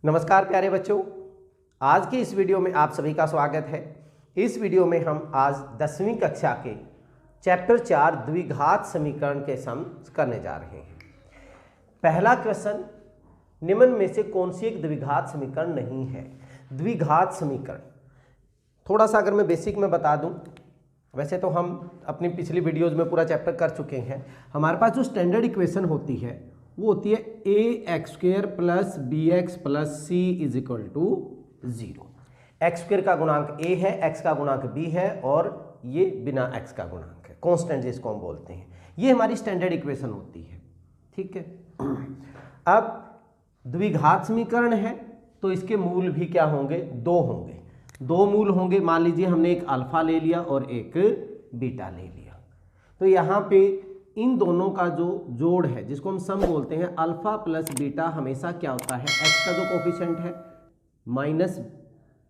नमस्कार प्यारे बच्चों, आज की इस वीडियो में आप सभी का स्वागत है। इस वीडियो में हम आज 10वीं कक्षा के चैप्टर 4 द्विघात समीकरण के सम करने जा रहे हैं। पहला क्वेश्चन, निम्न में से कौन सी एक द्विघात समीकरण नहीं है? द्विघात समीकरण थोड़ा सा अगर मैं बेसिक में बता दूं, वैसे तो हम अपनी पिछली वीडियोज में पूरा चैप्टर कर चुके हैं। हमारे पास जो स्टैंडर्ड इक्वेशन होती है वो होती है ax² plus bx plus c is equal to 0। x² का गुणांक a है, x का गुणांक b है और ये बिना x का गुणांक है, कांस्टेंट जिसको हम बोलते हैं। ये हमारी स्टैंडर्ड इक्वेशन होती है, ठीक है। अब द्विघात समीकरण है तो इसके मूल भी क्या होंगे? दो होंगे। दो मूल होंगे। मान लीजिए हमने एक अल्फा ले लिया और एक बीटा ले लिया, तो यहाँ पे इन दोनों का जो जोड़ है जिसको हम सम बोलते हैं, अल्फा प्लस बीटा हमेशा क्या होता है? x का जो कोफिशिएंट है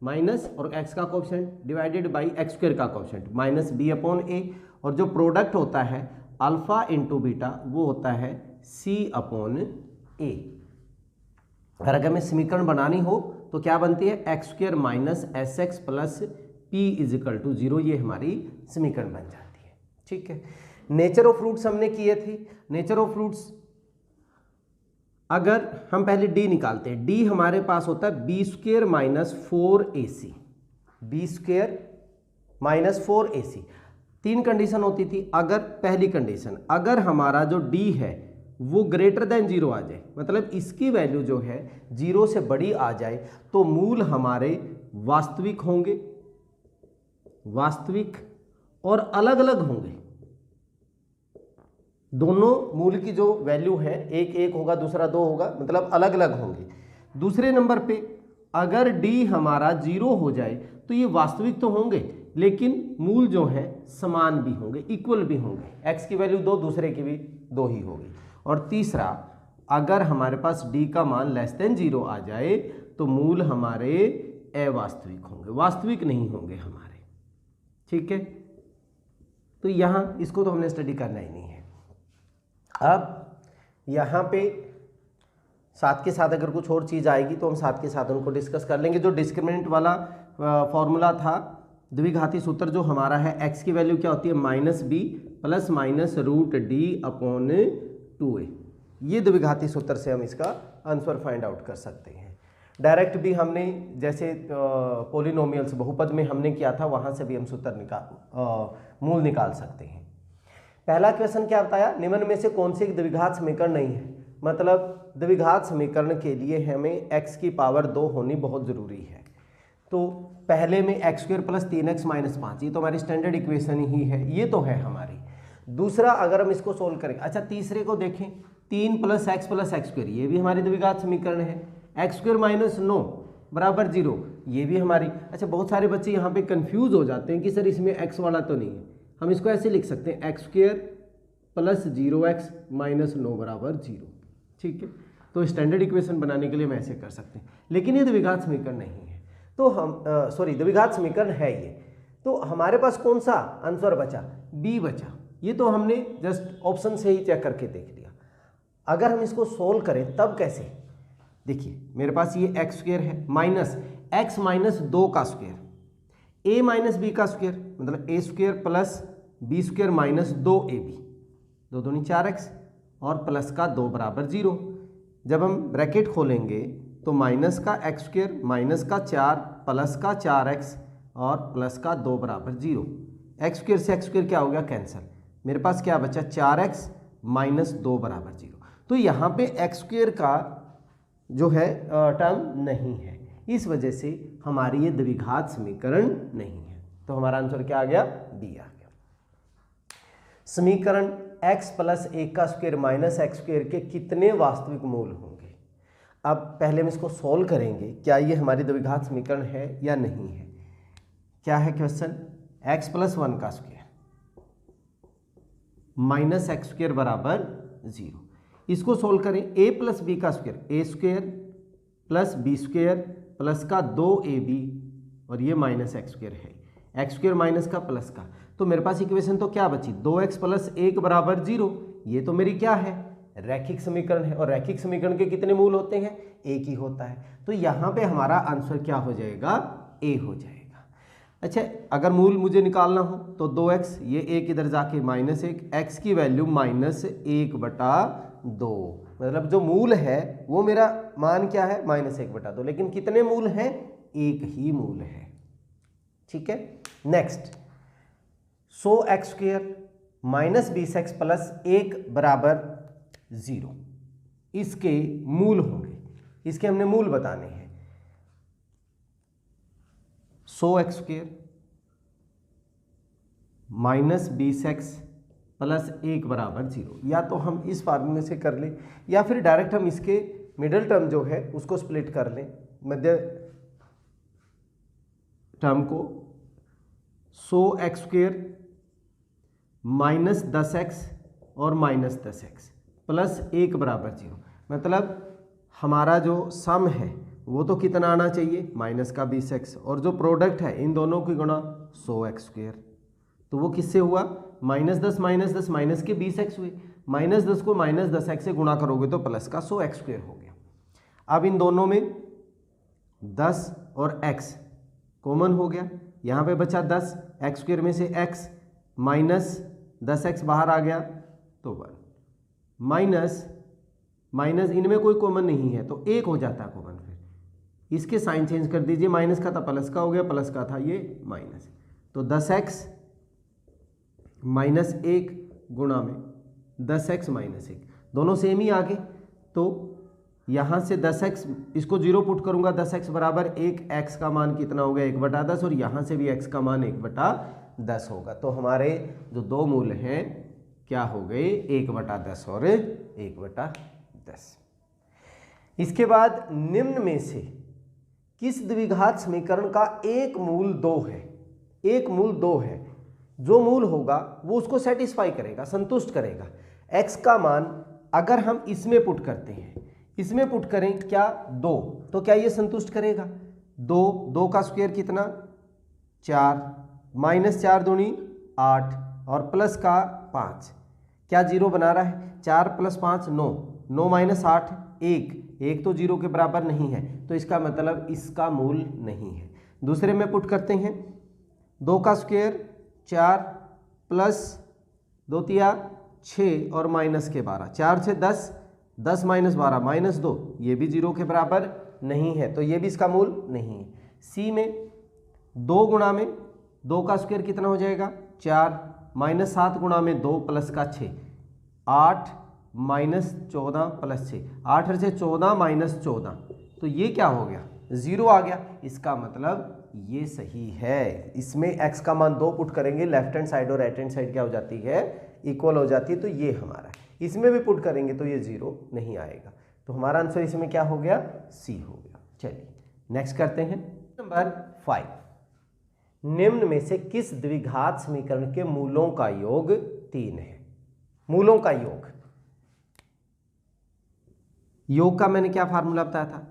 माइनस और x का कोफिशिएंट डिवाइडेड बाई x² का coefficient minus b upon a, और जो प्रोडक्ट होता है अल्फा इंटू बीटा वो होता है c अपॉन a। अगर हमें समीकरण बनानी हो तो क्या बनती है? x² minus sx plus p is equal to 0। ये हमारी समीकरण बन जाती है, ठीक है। नेचर ऑफ रूट्स हमने किए थे। नेचर ऑफ रूट्स अगर हम पहले d निकालते हैं, d हमारे पास होता है b² minus 4ac। b² minus 4ac। तीन कंडीशन होती थी। अगर पहली कंडीशन, अगर हमारा जो d है वो ग्रेटर देन 0 आ जाए, मतलब इसकी वैल्यू जो है 0 से बड़ी आ जाए, तो मूल हमारे वास्तविक होंगे, वास्तविक और अलग अलग होंगे। दोनों मूल की जो वैल्यू है, एक एक होगा दूसरा 2 होगा, मतलब अलग अलग होंगे। दूसरे नंबर पे अगर d हमारा 0 हो जाए तो ये वास्तविक तो होंगे लेकिन मूल जो है समान भी होंगे, इक्वल भी होंगे। x की वैल्यू 2, दूसरे की भी 2 ही होगी। और तीसरा, अगर हमारे पास d का मान लेस देन 0 आ जाए तो मूल हमारे अवास्तविक होंगे, वास्तविक नहीं होंगे हमारे, ठीक है। तो यहाँ इसको तो हमने स्टडी करना ही नहीं है। अब यहाँ पे साथ के साथ अगर कुछ और चीज़ आएगी तो हम साथ के साथ उनको डिस्कस कर लेंगे। जो डिस्क्रिमिनेंट वाला फॉर्मूला था, द्विघाती सूत्र जो हमारा है, x की वैल्यू क्या होती है? Minus b plus minus root d upon 2a। ये द्विघाती सूत्र से हम इसका आंसर फाइंड आउट कर सकते हैं। डायरेक्ट भी हमने, जैसे पोलिनोमियल्स बहुपद में हमने किया था, वहाँ से भी हम सूत्र मूल निकाल सकते हैं। पहला क्वेश्चन क्या बताया? निम्न में से कौन सी एक द्विघात समीकरण नहीं है? मतलब द्विघात समीकरण के लिए हमें x की पावर 2 होनी बहुत ज़रूरी है। तो पहले में x² प्लस 3x माइनस 5, ये तो हमारी स्टैंडर्ड इक्वेशन ही है, ये तो है हमारी। दूसरा, अगर हम इसको सोल्व करें, अच्छा तीसरे को देखें, 3 प्लस x², ये भी हमारी द्विघात समीकरण है। x² माइनस 9 बराबर 0, ये भी हमारी। अच्छा, बहुत सारे बच्चे यहाँ पे कंफ्यूज हो जाते हैं कि सर इसमें x वाला तो नहीं है। हम इसको ऐसे लिख सकते हैं, x² प्लस 0x माइनस 9 बराबर 0, ठीक है। तो स्टैंडर्ड इक्वेशन बनाने के लिए हम ऐसे कर सकते हैं, लेकिन ये द्विघात समीकरण नहीं है। तो हम द्विघात समीकरण है ये। तो हमारे पास कौन सा आंसर बचा? बी बचा। ये तो हमने जस्ट ऑप्शन से ही चेक करके देख लिया। अगर हम इसको सोल्व करें तब कैसे? देखिए, मेरे पास ये x² है माइनस x माइनस 2 का स्क्वायर, a माइनस बी का स्क्वायर, मतलब a² plus b² minus 2ab, 2 दूनी 4x और प्लस का 2 बराबर 0। जब हम ब्रैकेट खोलेंगे तो माइनस का x² माइनस का 4 प्लस का 4x और प्लस का 2 बराबर 0। x² से x² क्या हो गया? कैंसिल। मेरे पास क्या बचा? 4x माइनस 2 बराबर 0। तो यहाँ पे x² का जो है टर्म नहीं है, इस वजह से हमारी ये द्विघात समीकरण नहीं है। तो हमारा आंसर क्या आ गया? बी आ गया। समीकरण x प्लस 1 का स्क्वायर माइनस x² के कितने वास्तविक मूल होंगे? अब पहले हम इसको सोल्व करेंगे, क्या ये हमारी द्विघात समीकरण है या नहीं है। क्या है क्वेश्चन? x प्लस 1 का स्क्वायर माइनस x² बराबर 0। इसको सोल्व करें, a प्लस बी का square, a² plus b² plus का 2ab और ये माइनस x² है, x² माइनस का प्लस का। तो मेरे पास इक्वेशन तो क्या बची? 2x प्लस 1 बराबर 0। ये तो मेरी क्या है? रैखिक समीकरण है और रैखिक समीकरण के कितने मूल होते हैं, एक ही होता है। तो यहाँ पे हमारा आंसर क्या हो जाएगा, ए हो जाएगा। अच्छा, अगर मूल मुझे निकालना हो तो 2x, ये एक इधर जाके -1, x की वैल्यू -1/2, मतलब जो मूल है वो मेरा मान क्या है, -1/2, लेकिन कितने मूल हैं, एक ही मूल है। ठीक है, नेक्स्ट 100x² -20x + 1 = 0, इसके मूल होंगे, इसके हमने मूल बताने हैं। 100x² -20x + 1 = 0, या तो हम इस फार्मूले से कर लें या फिर डायरेक्ट हम इसके मिडिल टर्म जो है उसको स्प्लिट कर लें, मध्य टर्म को। 100x² -10x और -10x + 1 = 0, मतलब हमारा जो सम है वो तो कितना आना चाहिए, -20x, और जो प्रोडक्ट है इन दोनों की गुणा 100x², तो वो किससे हुआ, -10 -10 माइनस के 20x हुए, -10 को -10x से गुणा करोगे तो प्लस का 100x² हो गया। अब इन दोनों में 10 और x कॉमन हो गया, यहाँ पे बचा 10, x² में से x -10x बाहर आ गया तो 1, माइनस इनमें कोई कॉमन नहीं है तो 1 हो जाता है कॉमन, फिर इसके साइन चेंज कर दीजिए, माइनस का था प्लस का हो गया, प्लस का था ये माइनस, तो 10x -1 गुणा में 10x -1, दोनों सेम ही आ गए। तो यहाँ से 10x, इसको 0 पुट करूँगा, 10x = 1, x का मान कितना हो गया, 1/10, और यहाँ से भी x का मान 1/10 होगा। तो हमारे जो दो मूल हैं क्या हो गए, 1/10 और 1/10। इसके बाद निम्न में से किस द्विघात समीकरण का एक मूल 2 है, एक मूल 2 है, जो मूल होगा वो उसको सेटिस्फाई करेगा, संतुष्ट करेगा। x का मान अगर हम इसमें पुट करते हैं, इसमें पुट करें क्या 2, तो क्या ये संतुष्ट करेगा, 2 का स्क्वायर कितना 4, -4 दूनी 8 और प्लस का 5, क्या 0 बना रहा है, 4 + 5 9, 9 - 8 1 तो 0 के बराबर नहीं है, तो इसका मतलब इसका मूल नहीं है। दूसरे में पुट करते हैं, 2 का स्क्वायर 4 + 2 × 6 और -12, 4 × 10, 10 - 12 -2, ये भी 0 के बराबर नहीं है, तो ये भी इसका मूल नहीं है। सी में 2 गुणा में 2 का स्क्वायर कितना हो जाएगा 4, -7 गुणा में 2 प्लस का 6, 8 -14 + 6, 8 से 14 -14, तो ये क्या हो गया 0 आ गया, इसका मतलब ये सही है। इसमें x का मान 2 पुट करेंगे, लेफ्ट हैंड साइड और राइट हैंड साइड क्या हो जाती है, इक्वल हो जाती है, तो ये हमारा है। इसमें भी पुट करेंगे तो ये 0 नहीं आएगा, तो हमारा आंसर इसमें क्या हो गया, सी हो गया। चलिए नेक्स्ट करते हैं, नंबर 5, निम्न में से किस द्विघात समीकरण के मूलों का योग 3 है। मूलों का योग का मैंने क्या फार्मूला बताया था,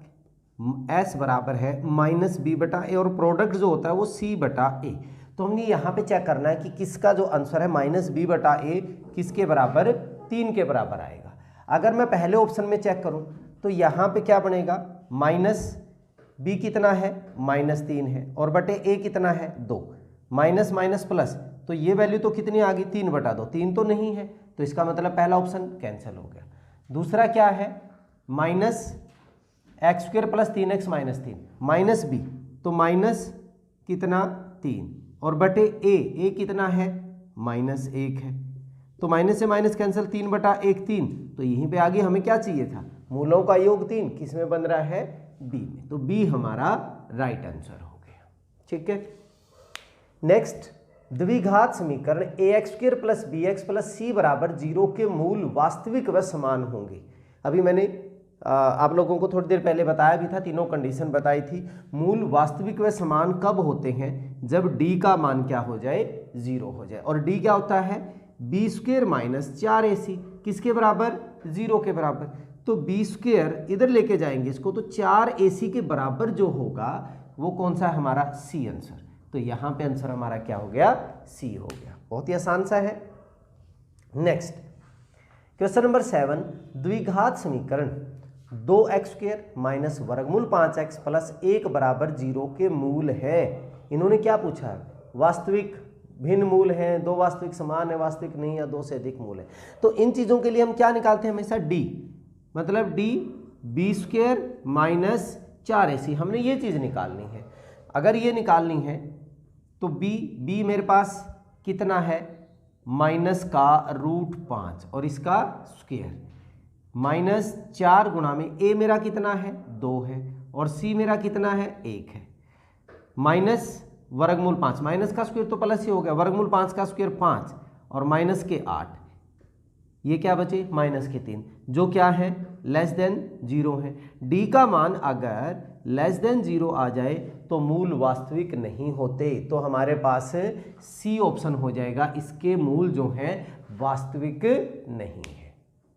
S बराबर है -b/a, और प्रोडक्ट जो होता है वो c/a। तो हमने यहाँ पे चेक करना है कि किसका जो आंसर है -b/a किसके बराबर, 3 के बराबर आएगा। अगर मैं पहले ऑप्शन में चेक करूँ तो यहाँ पे क्या बनेगा, -b कितना है -3 है, और बटे a कितना है 2, माइनस माइनस प्लस, तो ये वैल्यू तो कितनी आ गई 3/2, 3 तो नहीं है, तो इसका मतलब पहला ऑप्शन कैंसिल हो गया। दूसरा क्या है, -x² + 3x - 3, -b, तो माइनस कितना 3, और बटे a कितना है -1 है, तो माइनस से माइनस कैंसिल, 3/1 3, तो यहीं पे आगे हमें क्या चाहिए था, मूलों का योग 3, किस में बन रहा है, b में, तो b हमारा राइट आंसर हो गया। ठीक है, नेक्स्ट, द्विघात समीकरण ax² + bx + c = 0 के मूल वास्तविक व समान होंगे। अभी मैंने आप लोगों को थोड़ी देर पहले बताया भी था, तीनों कंडीशन बताई थी। मूल वास्तविक व समान कब होते हैं, जब d का मान क्या हो जाए, 0 हो जाए, और d क्या होता है, b² - 4ac, किसके बराबर, 0 के बराबर, तो b² इधर लेके जाएंगे इसको, तो 4ac के बराबर जो होगा वो कौन सा है, हमारा सी आंसर। तो यहाँ पे आंसर हमारा क्या हो गया, सी हो गया, बहुत ही आसान सा है। नेक्स्ट, क्वेश्चन नंबर 7, द्विघात समीकरण 2x² माइनस वर्गमूल 5x प्लस 1 बराबर 0 के मूल है। इन्होंने क्या पूछा है? वास्तविक, भिन्न मूल हैं, दो वास्तविक समान है, वास्तविक नहीं, या दो से अधिक मूल है। तो इन चीज़ों के लिए हम क्या निकालते हैं हमेशा? डी, मतलब डी b² माइनस 4ac, हमने ये चीज़ निकालनी है। अगर ये निकालनी है तो b मेरे पास कितना है? माइनस का √5 और इसका स्क्वायर, माइनस 4 गुणा में a मेरा कितना है? 2 है, और c मेरा कितना है? 1 है, माइनस वर्गमूल 5, माइनस का स्क्वायर तो प्लस ही हो गया, वर्गमूल 5 का स्क्वायर 5 और माइनस के 8, ये क्या बचे? माइनस के 3, जो क्या है? लेस देन 0 है। d का मान अगर लेस देन 0 आ जाए तो मूल वास्तविक नहीं होते, तो हमारे पास सी ऑप्शन हो जाएगा, इसके मूल जो हैं वास्तविक नहीं है।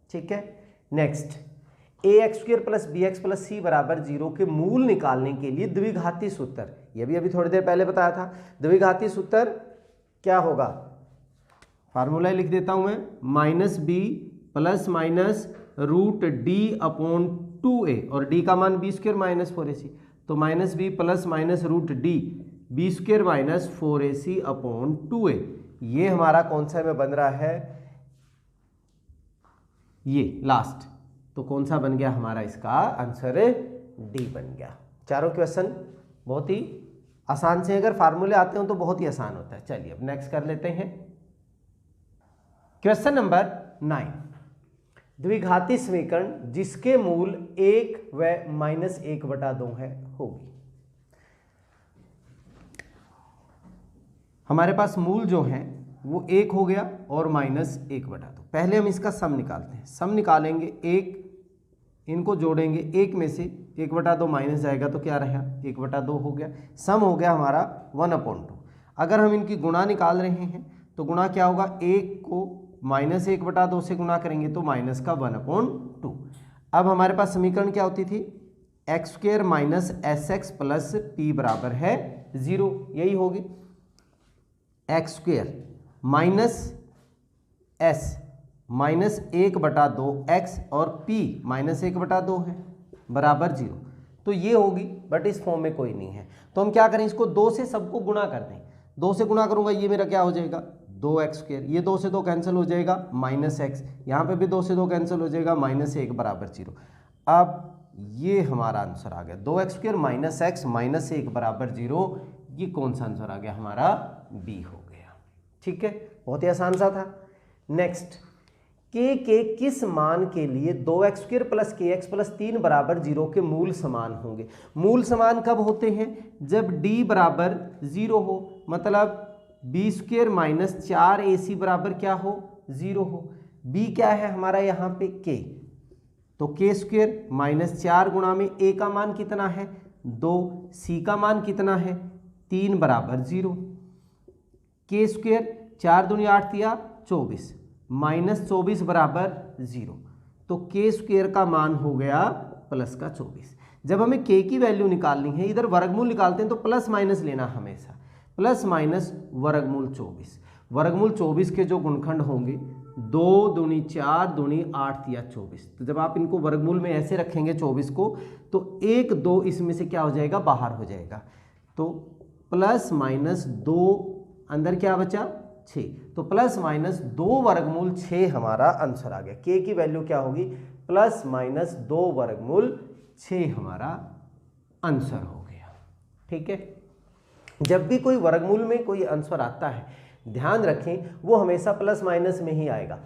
ठीक है, next, ax² plus bx plus c बराबर 0 के मूल निकालने के लिए द्विघाती सूत्र, ये भी अभी थोड़ी देर पहले बताया था। द्विघाती सूत्र क्या होगा? फार्मूला लिख देता हूं मैं, -b प्लस माइनस √d/2a, और d का मान b² माइनस 4ac, तो -b plus minus √d b² minus 4ac/2a। ये हमारा कौन सा में बन रहा है? ये लास्ट, तो कौन सा बन गया हमारा? इसका आंसर डी बन गया। चारों क्वेश्चन बहुत ही आसान से, अगर फार्मूले आते हो तो बहुत ही आसान होता है। चलिए अब नेक्स्ट कर लेते हैं। क्वेश्चन नंबर 9, द्विघाती समीकरण जिसके मूल 1 व -1/2 है होगी। हमारे पास मूल जो है वो 1 हो गया और -1/2। पहले हम इसका सम निकालते हैं। सम निकालेंगे, 1 इनको जोड़ेंगे, 1 में से 1/2 माइनस जाएगा तो क्या रहा? 1/2 हो गया। सम हो गया हमारा 1/2। अगर हम इनकी गुणा निकाल रहे हैं तो गुणा क्या होगा? 1 को -1/2 से गुणा करेंगे तो माइनस का 1/2। अब हमारे पास समीकरण क्या होती थी? x² minus sx plus p बराबर है 0, यही होगी। x² minus s minus 1/2x और p माइनस 1/2 है बराबर 0, तो ये होगी, बट इस फॉर्म में कोई नहीं है। तो हम क्या करें? इसको 2 से सबको गुणा कर दें। 2 से गुणा करूंगा, ये मेरा क्या हो जाएगा? 2x², ये 2 से 2 कैंसिल हो जाएगा, -x, यहाँ पे भी 2 से 2 कैंसिल हो जाएगा, -1 बराबर 0। अब ये हमारा आंसर आ गया, 2x² माइनस x माइनस 1 बराबर 0। ये कौन सा आंसर आ गया हमारा? बी हो गया। ठीक है, बहुत ही आसान सा था। नेक्स्ट, के किस मान के लिए 2x² प्लस kx प्लस 3 बराबर 0 के मूल समान होंगे? मूल समान कब होते हैं? जब d बराबर 0 हो, मतलब b² माइनस 4ac बराबर क्या हो? 0 हो। b क्या है हमारा यहाँ पे? k, तो k² माइनस 4 गुणा में a का मान कितना है? 2, c का मान कितना है? 3 बराबर 0। k² 4 दूनी 8 दिया 24, माइनस 24 बराबर 0, तो k² का मान हो गया प्लस का 24। जब हमें k की वैल्यू निकालनी है, इधर वर्गमूल निकालते हैं तो प्लस माइनस लेना हमेशा, प्लस माइनस वर्गमूल 24। वर्गमूल 24 के जो गुणखंड होंगे 2 दूनी 4 दूनी 8 या 24, तो जब आप इनको वर्गमूल में ऐसे रखेंगे 24 को, तो 1 2 इसमें से क्या हो जाएगा? बाहर हो जाएगा। तो प्लस माइनस 2, अंदर क्या बचा? 6, तो प्लस माइनस 2 वर्गमूल 6 हमारा आंसर आ गया। के की वैल्यू क्या होगी? प्लस माइनस 2 वर्गमूल 6 हमारा आंसर हो गया। ठीक है, जब भी कोई वर्गमूल में कोई आंसर आता है, ध्यान रखें वो हमेशा प्लस माइनस में ही आएगा।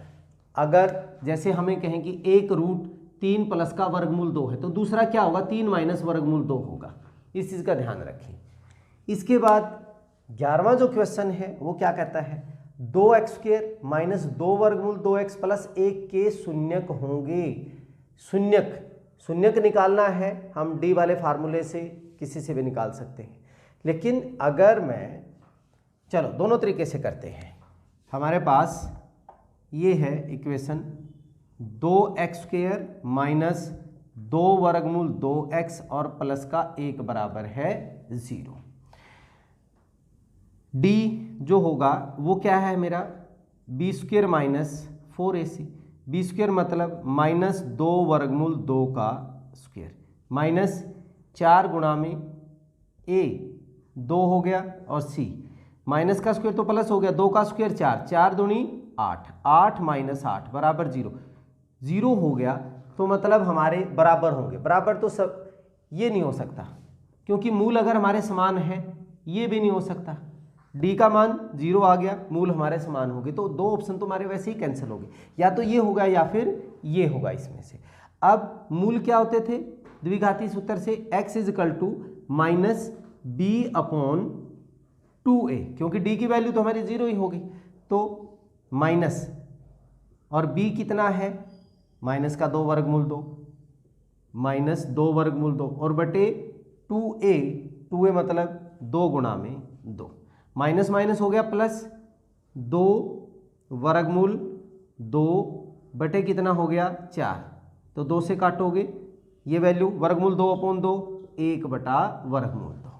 अगर जैसे हमें कहें कि 1√3 प्लस का वर्गमूल 2 है, तो दूसरा क्या होगा? 3 माइनस वर्गमूल 2 होगा। इस चीज़ का ध्यान रखें। इसके बाद 11वां जो क्वेश्चन है वो क्या कहता है? 2x² माइनस 2 वर्गमूल 2x प्लस 1 के शून्यक होंगे। शून्यक निकालना है, हम डी वाले फार्मूले से किसी से भी निकाल सकते हैं, लेकिन अगर मैं, चलो दोनों तरीके से करते हैं। हमारे पास ये है इक्वेशन, 2x² माइनस 2 वर्गमूल 2x और प्लस का 1 बराबर है 0। डी जो होगा वो क्या है मेरा? b² minus 4ac, b square मतलब माइनस 2 वर्गमूल 2 का स्क्वायर माइनस 4 गुणा में ए 2 हो गया और सी माइनस का स्क्वायर तो प्लस हो गया 2 का स्क्वायर 4 4 दूनी 8 8 माइनस 8 बराबर 0 0 हो गया। तो मतलब हमारे बराबर होंगे, बराबर तो सब ये नहीं हो सकता क्योंकि मूल अगर हमारे समान है ये भी नहीं हो सकता। डी का मान 0 आ गया, मूल हमारे समान हो गए, तो दो ऑप्शन तो हमारे वैसे ही कैंसिल हो गए, या तो ये होगा या फिर ये होगा इसमें से। अब मूल क्या होते थे द्विघाती सूत्र से, x is equal to minus b upon 2a, क्योंकि d की वैल्यू तो हमारी 0 ही होगी, तो माइनस और b कितना है माइनस का 2 वर्गमूल 2 माइनस 2 वर्गमूल 2 और बटे 2a मतलब 2 गुणा में 2 माइनस माइनस हो गया प्लस 2 वर्गमूल 2 बटे कितना हो गया 4, तो 2 से काटोगे ये वैल्यू वर्गमूल 2 अपॉन 2 1 बटा वर्गमूल 2,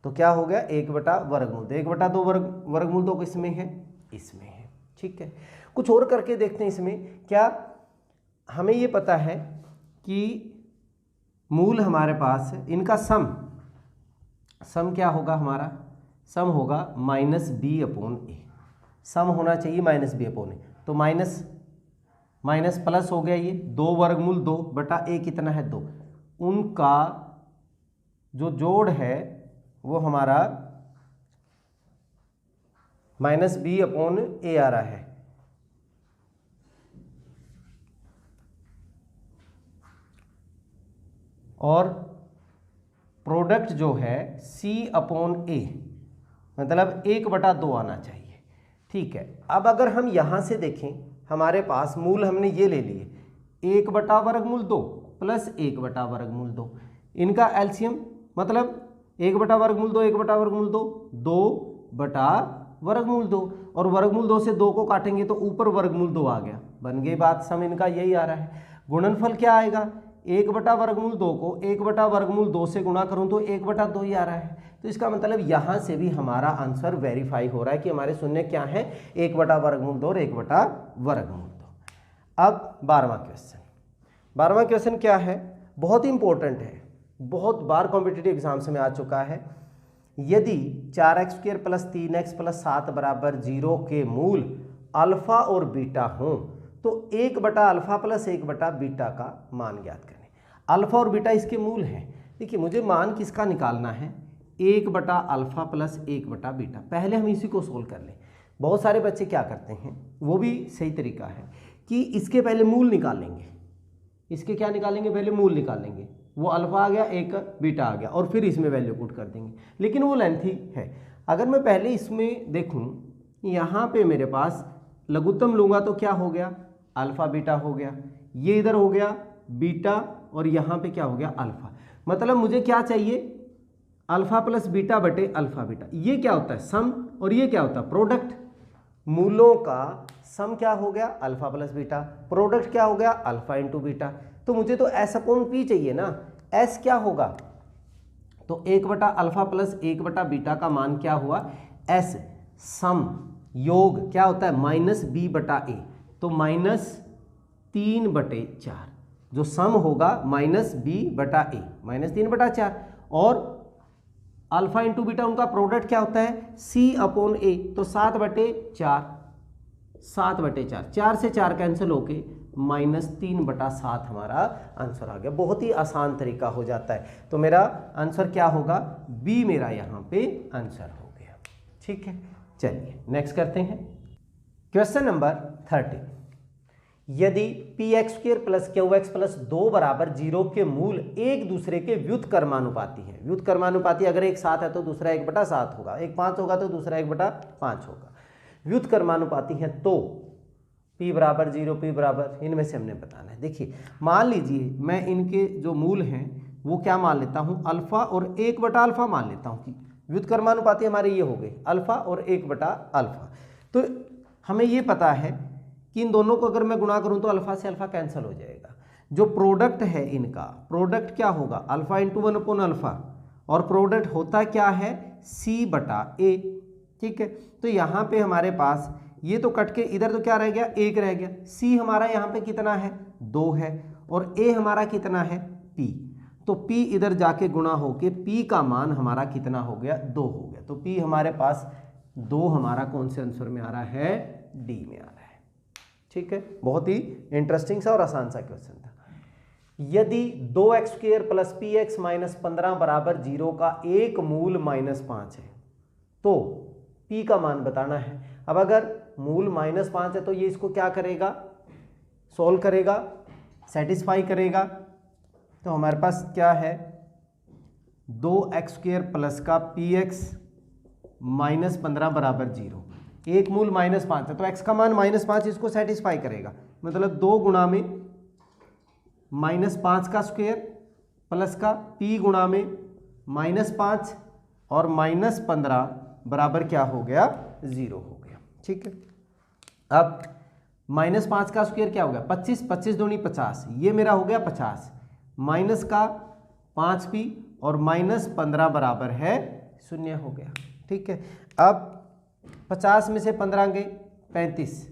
तो क्या हो गया 1 बटा वर्गमूल 2, 1 बटा 2 वर्गमूल 2 किसमें है इसमें है। ठीक है, कुछ और करके देखते हैं इसमें। क्या हमें ये पता है कि मूल हमारे पास है, इनका सम क्या होगा हमारा, सम होगा माइनस बी अपॉन ए, सम होना चाहिए माइनस बी अपॉन ए, तो माइनस माइनस प्लस हो गया ये 2 वर्गमूल 2 बटा ए कितना है 2, उनका जो जोड़ है वो हमारा माइनस बी अपॉन ए आ रहा है, और प्रोडक्ट जो है c अपॉन ए मतलब 1 बटा 2 आना चाहिए। ठीक है, अब अगर हम यहाँ से देखें हमारे पास मूल हमने ये ले लिए 1 बटा वर्गमूल 2 प्लस 1 बटा वर्गमूल 2, इनका एलसीएम मतलब 1 बटा वर्गमूल 2 1 बटा वर्गमूल 2 2 बटा वर्गमूल 2, और वर्गमूल 2 से 2 को काटेंगे तो ऊपर वर्गमूल 2 आ गया, बन गई बात, सम इनका यही आ रहा है। गुणनफल क्या आएगा, 1 बटा वर्गमूल 2 को 1 बटा वर्गमूल 2 से गुणा करूं तो 1 बटा 2 ही आ रहा है, तो इसका मतलब यहाँ से भी हमारा आंसर वेरीफाई हो रहा है कि हमारे शून्य क्या है 1 बटा वर्गमूल 2 और 1 बटा वर्गमूल 2। अब 12वां क्वेश्चन क्या है, बहुत ही इंपॉर्टेंट है, बहुत बार कॉम्पिटिटिव एग्जाम्स में आ चुका है। यदि 4x square plus 3x plus 7 बराबर 0 के मूल अल्फा और बीटा हों तो 1 बटा अल्फा प्लस 1 बटा बीटा का मान ज्ञात करें। अल्फा और बीटा इसके मूल हैं। देखिए मुझे मान किसका निकालना है, 1 बटा अल्फा प्लस 1 बटा बीटा, पहले हम इसी को सोल्व कर लें। बहुत सारे बच्चे क्या करते हैं, वो भी सही तरीका है कि इसके पहले मूल निकालेंगे, इसके क्या निकालेंगे पहले मूल निकालेंगे, वो अल्फा आ गया 1 बीटा आ गया और फिर इसमें वैल्यू पुट कर देंगे, लेकिन वो लेंथी है। अगर मैं पहले इसमें देखूं यहाँ पे मेरे पास लघुत्तम लूँगा तो क्या हो गया अल्फा बीटा हो गया, ये इधर हो गया बीटा और यहाँ पे क्या हो गया अल्फा, मतलब मुझे क्या चाहिए अल्फा प्लस बीटा बटे अल्फा बीटा। ये क्या होता है सम और ये क्या होता है प्रोडक्ट, मूलों का सम क्या हो गया अल्फा प्लस बीटा, प्रोडक्ट क्या हो गया अल्फा इंटू बीटा। तो मुझे तो एस अपॉन पी चाहिए ना, एस क्या होगा तो 1 बटा अल्फा प्लस 1 बटा बीटा का मान क्या हुआ एस, सम योग क्या होता है माइनस बी बटा ए, तो माइनस 3 बटे 4, जो सम होगा माइनस बी बटा ए माइनस 3 बटा 4, और अल्फा इंटू बीटा उनका प्रोडक्ट क्या होता है सी अपॉन ए, तो 7 बटे 4 7 बटे 4, 4 से 4 कैंसिल होके माइनस 3 बटा 7 हमारा आंसर आ गया। बहुत ही आसान तरीका हो जाता है, तो मेरा आंसर क्या होगा बी मेरा यहाँ पे आंसर हो गया। ठीक है, चलिए नेक्स्ट करते हैं क्वेश्चन नंबर 30। यदि P x square plus Q x plus 2 बराबर 0 के मूल एक दूसरे के व्युत्क्रमानुपाती है, व्युत्क्रमानुपाती अगर एक 7 है तो दूसरा 1 बटा 7 होगा, एक 5 होगा तो दूसरा 1 बटा 5 होगा, व्युत्क्रमानुपाती है तो p बराबर 0 p बराबर, इनमें से हमने बताना है। देखिए मान लीजिए मैं इनके जो मूल हैं वो क्या मान लेता हूँ अल्फा और 1 बटा अल्फा मान लेता हूँ कि व्युत्क्रमानुपाती हमारे ये हो गए अल्फा और 1 बटा अल्फा। तो हमें ये पता है कि इन दोनों को अगर मैं गुणा करूं तो अल्फा से अल्फा कैंसिल हो जाएगा। जो प्रोडक्ट है इनका प्रोडक्ट क्या होगा अल्फा इंटू 1 अपॉन अल्फा, और प्रोडक्ट होता क्या है सी बटा ए। ठीक है, तो यहाँ पे हमारे पास ये तो कट के इधर तो क्या रह गया, 1 रह गया। सी हमारा यहाँ पे कितना है, 2 है, और ए हमारा कितना है, पी। तो पी इधर जाके गुणा होके पी का मान हमारा कितना हो गया, 2 हो गया। तो पी हमारे पास 2 हमारा कौन से आंसर में आ रहा है, डी में आ रहा है। ठीक है, बहुत ही इंटरेस्टिंग सा और आसान सा क्वेश्चन था। यदि 2x² plus P x minus 15 बराबर 0 का एक मूल -5 है तो p का मान बताना है। अब अगर मूल -5 है तो ये इसको क्या करेगा, सोल्व करेगा, सेटिस्फाई करेगा। तो हमारे पास क्या है, 2x² प्लस का पी एक्स माइनस 15 बराबर 0, एक मूल -5 है तो x का मान -5 इसको सेटिस्फाई करेगा। मतलब 2 गुणा में -5 का स्क्वायर प्लस का p गुणा में -5 और -15 बराबर क्या हो गया, 0 हो गया। ठीक है, अब -5 का स्क्वायर क्या हो गया, 25, 25 दूनी 50, ये मेरा हो गया 50, माइनस का 5p और -15 बराबर है 0 हो गया। ठीक है, अब 50 में से 15 गए 35,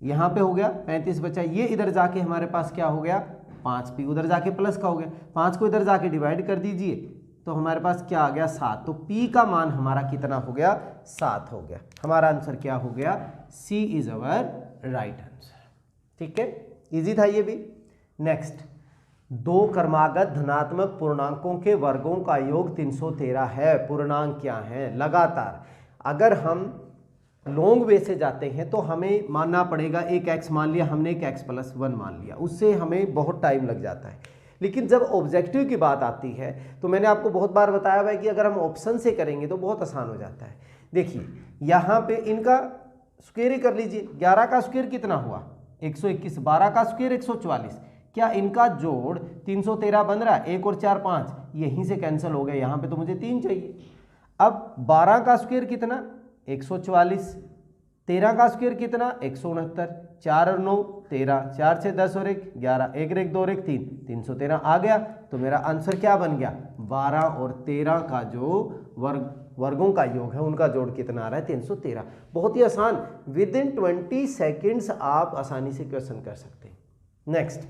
यहाँ पे हो गया 35 बचा, ये इधर जाके हमारे पास क्या हो गया, 5p, उधर जाके प्लस का हो गया, 5 को इधर जाके डिवाइड कर दीजिए तो हमारे पास क्या आ गया, 7। तो p का मान हमारा कितना हो गया, 7 हो गया। हमारा आंसर क्या हो गया, C is our right answer. ठीक है, इजी था ये भी। नेक्स्ट, 2 क्रमागत धनात्मक पूर्णांकों के वर्गों का योग 313 है। पूर्णांक क्या है, लगातार अगर हम लॉन्ग वे से जाते हैं तो हमें मानना पड़ेगा, एक x मान लिया हमने, एक x+1 मान लिया, उससे हमें बहुत टाइम लग जाता है। लेकिन जब ऑब्जेक्टिव की बात आती है तो मैंने आपको बहुत बार बताया हुआ है कि अगर हम ऑप्शन से करेंगे तो बहुत आसान हो जाता है। देखिए यहाँ पे इनका स्क्वायर ही कर लीजिए, 11 का स्क्वायर कितना हुआ, 121, 12 का स्क्वायर 144, क्या इनका जोड़ 313 बन रहा है, 1 और 4 5, यहीं से कैंसिल हो गया, यहाँ पे तो मुझे 3 चाहिए। अब 12 का स्क्वायर कितना, 144, 13 का स्क्वायर कितना, 169, 4 और 9 13, 4 6 10 और 1 11, 1 और 1 2 और 1 3, 313 आ गया। तो मेरा आंसर क्या बन गया, 12 और 13 का जो वर्गों का योग है उनका जोड़ कितना आ रहा है, 313। बहुत ही आसान, विद इन 20 सेकेंड्स आप आसानी से क्वेश्चन कर सकते हैं। नेक्स्ट,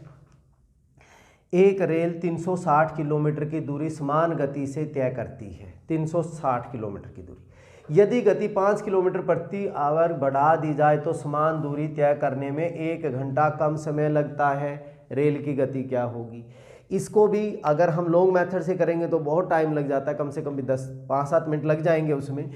एक रेल 360 किलोमीटर की दूरी समान गति से तय करती है, 360 किलोमीटर की दूरी। यदि गति 5 किलोमीटर प्रति आवर बढ़ा दी जाए तो समान दूरी तय करने में 1 घंटा कम समय लगता है, रेल की गति क्या होगी। इसको भी अगर हम लॉन्ग मेथड से करेंगे तो बहुत टाइम लग जाता है, कम से कम भी 5-7 मिनट लग जाएंगे उसमें।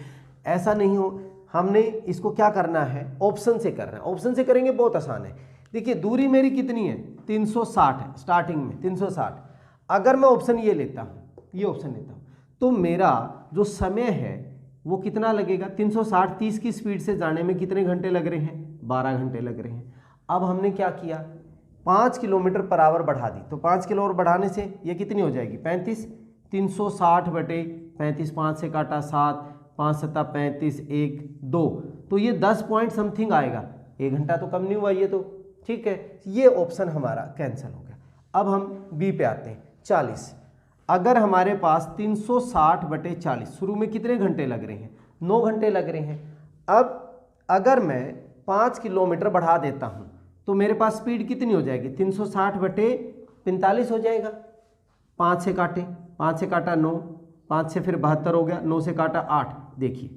ऐसा नहीं हो, हमने इसको क्या करना है, ऑप्शन से करना है। ऑप्शन से करेंगे बहुत आसान है। देखिए दूरी मेरी कितनी है, 360 है, स्टार्टिंग में 360। अगर मैं ऑप्शन ये लेता हूँ, ये ऑप्शन लेता हूँ, तो मेरा जो समय है वो कितना लगेगा, 360 30 की स्पीड से जाने में कितने घंटे लग रहे हैं, 12 घंटे लग रहे हैं। अब हमने क्या किया, 5 किलोमीटर पर आवर बढ़ा दी, तो 5 किलो और बढ़ाने से ये कितनी हो जाएगी, 35, 360 बटे 35, 5 से काटा 7, 5 7 35, 1 2, तो ये 10 पॉइंट समथिंग आएगा। 1 घंटा तो कम नहीं हुआ ये तो। ठीक है, ये ऑप्शन हमारा कैंसिल हो गया। अब हम बी पे आते हैं, 40। अगर हमारे पास 360 बटे 40, शुरू में कितने घंटे लग रहे हैं, 9 घंटे लग रहे हैं। अब अगर मैं 5 किलोमीटर बढ़ा देता हूं तो मेरे पास स्पीड कितनी हो जाएगी, 360 बटे 45 हो जाएगा। 5 से काटे, 5 से काटा 9, 5 से फिर 72 हो गया, 9 से काटा 8। देखिए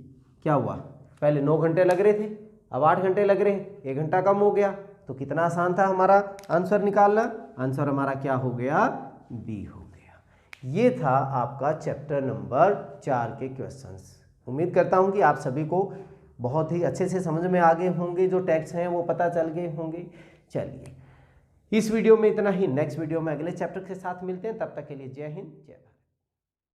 क्या हुआ, पहले 9 घंटे लग रहे थे, अब 8 घंटे लग रहे हैं, 1 घंटा कम हो गया। तो कितना आसान था हमारा आंसर निकालना। आंसर हमारा क्या हो गया, बी हो गया। ये था आपका चैप्टर नंबर 4 के क्वेश्चंस। उम्मीद करता हूँ कि आप सभी को बहुत ही अच्छे से समझ में आ गए होंगे, जो टेक्स्ट हैं वो पता चल गए होंगे। चलिए इस वीडियो में इतना ही, नेक्स्ट वीडियो में अगले चैप्टर के साथ मिलते हैं, तब तक के लिए जय हिंद जय भारत।